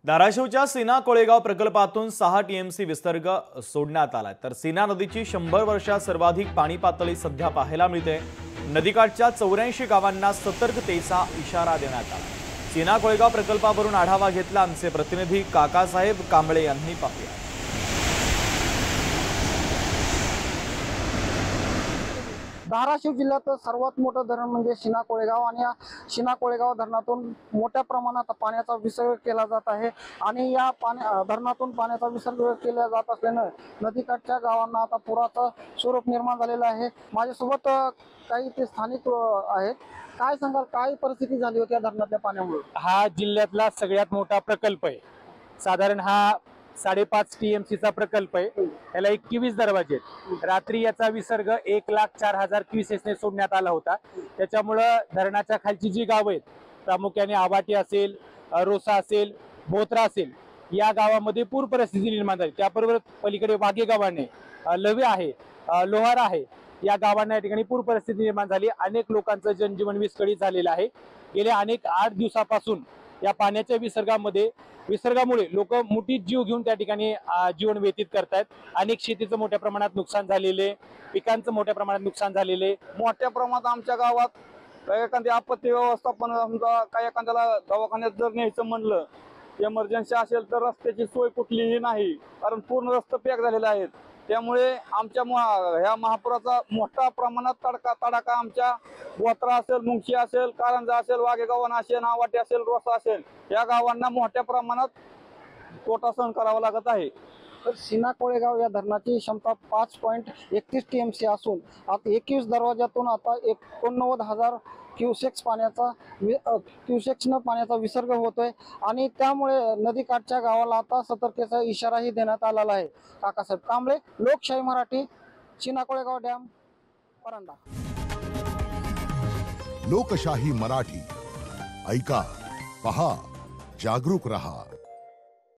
धाराशिवच्या सीना कोळेगाव प्रकल्पातून 6 टीएमसी विसर्ग सोडण्यात आलाय, तर सीना नदीची 100 वर्षात सर्वाधिक पाणी पातळी सध्या पाहायला मिळते। नदीकाठच्या 84 गावांना सतर्कतेचा इशारा देण्यात आला। सीना कोळेगाव प्रकल्पावरून आढावा घेतला आमचे प्रतिनिधी काकासाहेब कांबळे यांनी। पाहूया। धाराशिव जिल्ह्यात सर्वात मोठं धरण म्हणजे सीना कोळेगाव आणि या सीना कोळेगाव धरणातून मोठ्या प्रमाणात पाण्याचा विसर्ग केला जात आहे आणि या धरणातून पाण्याचा विसर्ग केला जात असल्यानं नदीकाठच्या गावांना आता पुराचं स्वरूप निर्माण झालेलं आहे। माझ्यासोबत काही ते स्थानिक आहेत। काय सांगाल, काय परिस्थिती झाली होती या धरणातल्या पाण्यामुळे? हा जिल्ह्यातला सगळ्यात मोठा प्रकल्प आहे। साधारण हा 5.5 टीएमसीचा प्रकल्प आहे। याला 21 दरवाजे आहेत। रात्री याचा विसर्ग 1,04,000 क्युसेसने सोडण्यात आला होता। त्याच्यामुळे धरणाच्या खालची जी गावं आहेत, प्रामुख्याने आवाटी असेल, रोसा असेल, बोत्रा असेल, या गावामध्ये पूर परिस्थिती निर्माण झाली। त्याबरोबर पलीकडे वाघे गावाने, लवे आहे, लोहार आहे, या गावांना या ठिकाणी पूर परिस्थिती निर्माण झाली। अनेक लोकांचं जनजीवन विस्कळीत झालेलं आहे। गेल्या 8 दिवसापासून या पाण्याच्या विसर्गामुळे लोक मोठी जीव घेऊन त्या ठिकाणी जीवन व्यतीत करतायत। अनेक शेतीचं मोठ्या प्रमाणात नुकसान झालेले, पिकांचं मोठ्या प्रमाणात नुकसान झालेले। मोठ्या प्रमाणात आमच्या गावात एखादी आपत्ती व्यवस्थापन, समजा काही एखाद्याला दवाखान्यात जर न्यायचं म्हणलं, इमर्जन्सी असेल तर रस्त्याची सोय कुठलीही नाही, कारण पूर्ण रस्ते पॅक झालेले आहेत। त्यामुळे आमच्या ह्या महापुराचा मोठ्या प्रमाणात तडाखा आमच्या बोत्रा असेल, मुंगशी असेल, कारंजा असेल, वाघेगावन असेल, आवाटी असेल, रोसा असेल, या गावांना मोठ्या प्रमाणात तोटा सहन करावा लागत आहे। तर सीना कोळेगाव या धरणाची क्षमता 5.31 टीएमसी असून आता 21 दरवाजातून आता 89,000 क्युसेक्सनं पाण्याचा विसर्ग होतोय आणि त्यामुळे नदीकाठच्या गावाला आता सतर्कतेचा इशाराही देण्यात आलेला आहे। काकासाहेब कांबळे, लोकशाही मराठी, सीना कोळेगाव डॅम, परांडा। लोकशाही मराठी, ऐका, पहा, जागरूक रहा।